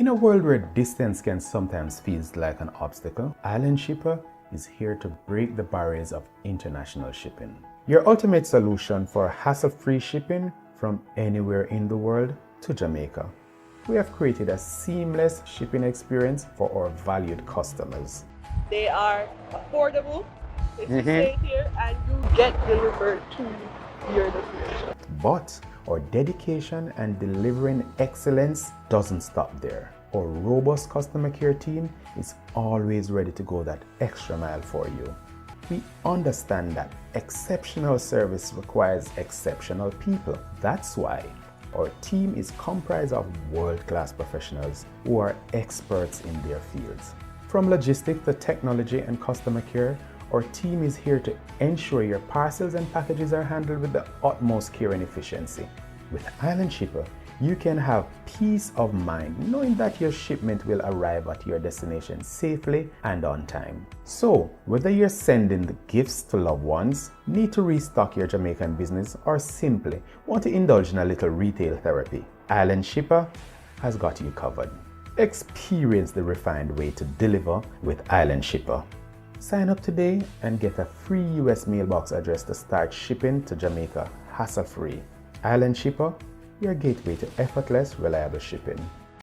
In a world where distance can sometimes feel like an obstacle, Island Shipper is here to break the barriers of international shipping. Your ultimate solution for hassle-free shipping from anywhere in the world to Jamaica. We have created a seamless shipping experience for our valued customers. They are affordable. If you stay here and you get delivered to your destination. But our dedication and delivering excellence doesn't stop there. Our robust customer care team is always ready to go that extra mile for you. We understand that exceptional service requires exceptional people. That's why our team is comprised of world-class professionals who are experts in their fields. From logistics to technology and customer care, our team is here to ensure your parcels and packages are handled with the utmost care and efficiency. With Island Shipper, you can have peace of mind knowing that your shipment will arrive at your destination safely and on time. So, whether you're sending the gifts to loved ones, need to restock your Jamaican business, or simply want to indulge in a little retail therapy, Island Shipper has got you covered. Experience the refined way to deliver with Island Shipper. Sign up today and get a free US mailbox address to start shipping to Jamaica hassle-free. Island Shipper, your gateway to effortless, reliable shipping.